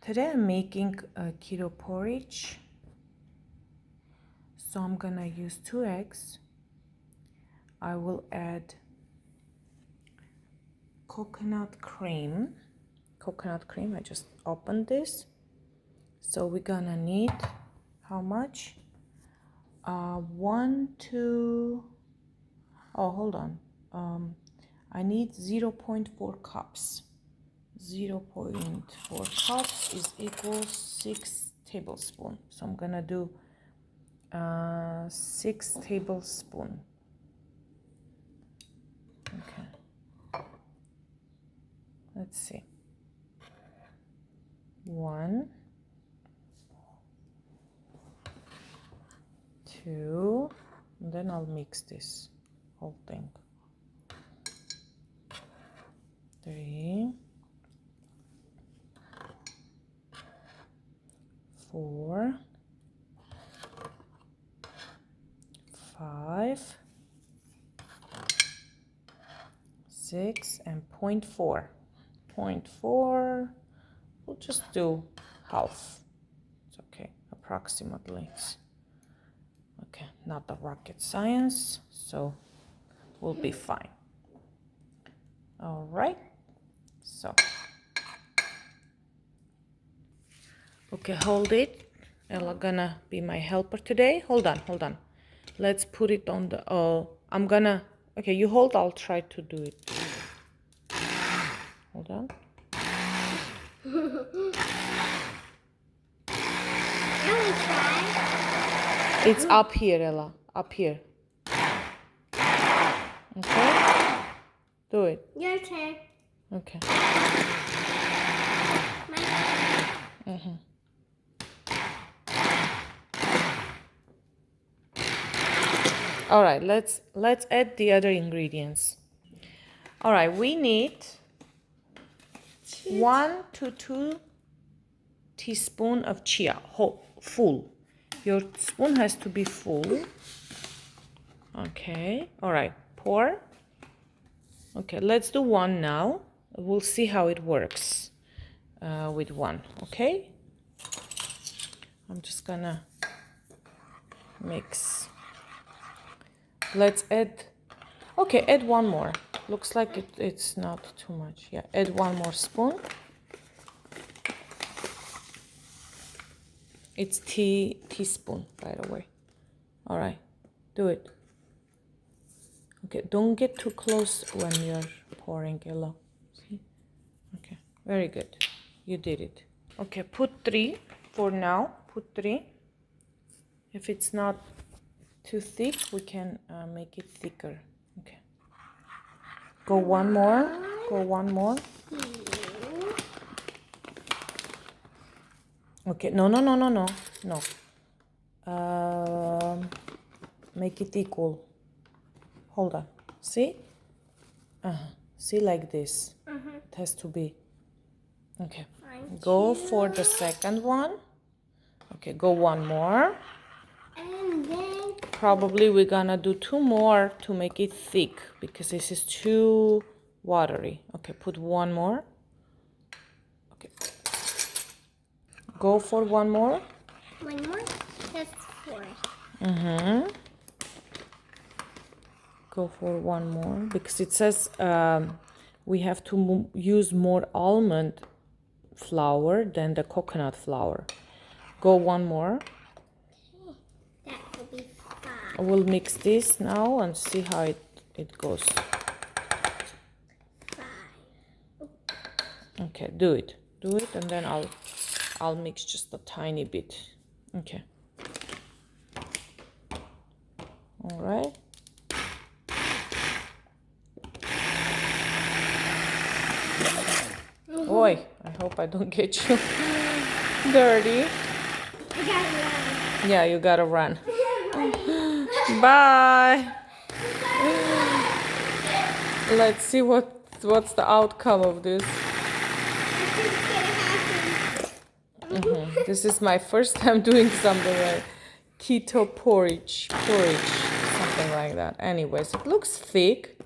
Today I'm making a keto porridge. So I'm gonna use 2 eggs. I will add coconut cream. I just opened this. So we're gonna need how much? Hold on. I need 0.4 cups. 0.4 cups is equals 6 tablespoons. So I'm gonna do 6 tablespoons. Okay. Let's see. 1, 2, and then I'll mix this whole thing. 3, 4, 5, 6, and 0.4. 0.4, we'll just do half. It's okay, approximately. Okay, not the rocket science, so we'll be fine. All right, so. Okay, hold it. Ella gonna be my helper today. Hold on. Let's put it on the, okay, you hold, I'll try to do it. Hold on. It's up here, Ella, up here. Okay? Do it. Your turn. Okay. All right, let's add the other ingredients. All right, we need 1 to 2 teaspoons of chia, full. Your spoon has to be full. Okay, all right, pour. Okay, let's do 1 now. We'll see how it works with 1, okay? I'm just gonna mix. Let's add, okay, add 1 more. Looks like it's not too much. Yeah, add 1 more spoon. It's teaspoon, by the way. All right, do it. Okay, don't get too close when you're pouring, Ella. See? Okay, very good. You did it. Okay, put 3 for now. Put 3. If it's not too thick, we can make it thicker. Okay. Go 1 more. Go 1 more. Okay, no. Make it equal. Hold on. See? See, like this. It has to be. Okay. Go for the second one. Okay, go 1 more. And then Probably we're gonna do 2 more to make it thick because this is too watery. Okay, put 1 more. Okay. Go for 1 more. 1 more. That's 4. Go for 1 more because it says we have to use more almond flour than the coconut flour. Go 1 more. That will be 5. We'll mix this now and see how it goes. 5. Okay, do it, and then I'll mix just a tiny bit. Okay. All right. Oi, I hope I don't get you dirty. I gotta run. Yeah, you gotta run. Bye. Let's see what's the outcome of this. This is my first time doing something like keto porridge, something like that. Anyways, it looks thick.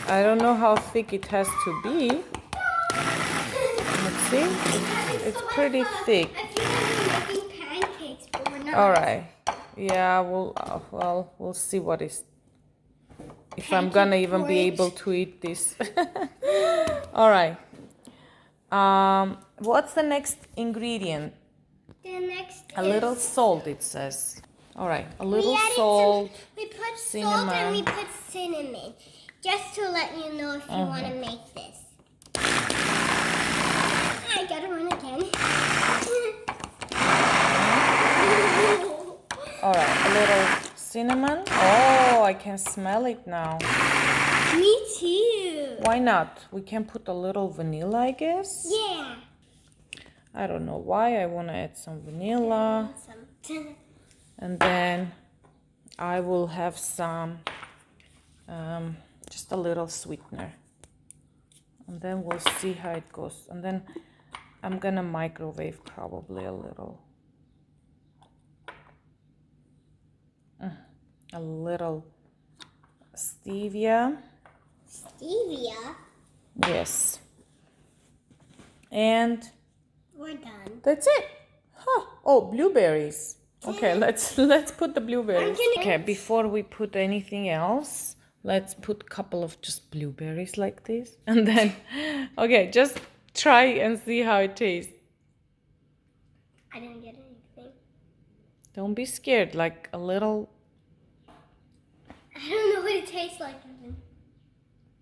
I don't know how thick it has to be. Let's See? It's pretty thick. I feel like we're making pancakes, but we're not. All right. Yeah, we'll see what is, if I'm gonna even be able to eat this. All right. What's the next ingredient? The next A little salt, it says. All right, a we little added salt. we put cinnamon. salt and we put cinnamon, just to let you know if you want to make this. I gotta run again. All right, a little cinnamon. Oh, I can smell it now. Me too. Why not? We can put a little vanilla, I guess. Yeah. I don't know why. I want to add some vanilla. Some. And then I will have some, just a little sweetener. And then we'll see how it goes. And then I'm gonna microwave probably a little. A little stevia. Stevia. Yes. And We're done. that's it. Huh. Oh, blueberries. Okay, let's put the blueberries. Okay, before we put anything else, let's put a couple of just blueberries like this. And then, okay, just try and see how it tastes. I didn't get anything. Don't be scared, like a little. I don't know what it tastes like even.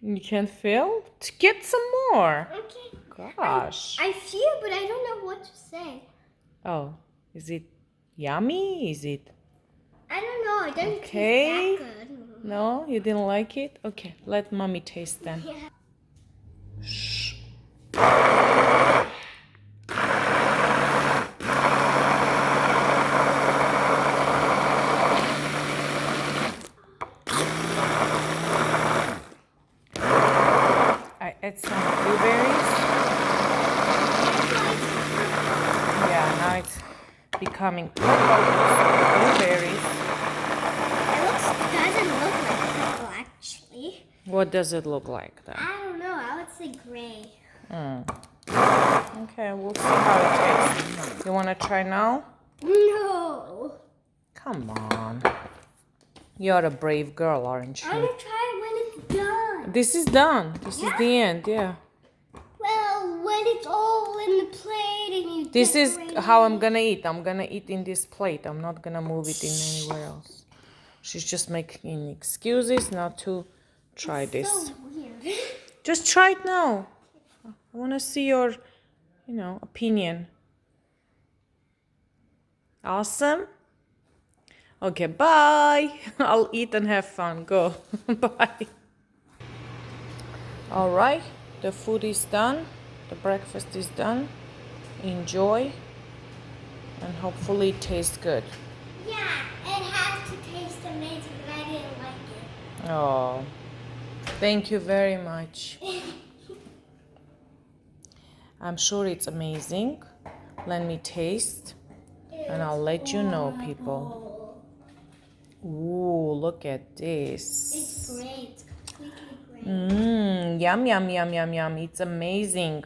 You can't feel? Get some more. Okay. Gosh. I feel, but I don't know what to say. Oh, is it yummy? Is it? I don't know. It doesn't Okay. taste that good. No, you didn't like it? Okay, let mommy taste then. Yeah. Shh. I add some blueberries. Yeah, now it's becoming purple. Blueberries. Doesn't look like purple actually. What does it look like then? I don't know. I would say gray. Okay, we'll see how it tastes. You want to try now? No. Come on. You're a brave girl, aren't I'm you? gonna try it when it's done. This is done. This is the end, yeah. Well, when it's all in the plate and you This is decorate how it. I'm gonna eat. I'm gonna eat in this plate. I'm not gonna move it in anywhere else. She's just making excuses not to try this. So weird. Just try it now. I want to see your, opinion. Awesome. Okay, bye. I'll eat and have fun. Go. Bye. All right, the food is done. The breakfast is done. Enjoy. And hopefully it tastes good. Yeah, it has to taste amazing, but I didn't like it. Oh, thank you very much. I'm sure it's amazing. Let me taste and I'll let you know, people. Ooh, look at this. It's great. It's completely great. Yum, yum, yum, yum, yum. It's amazing.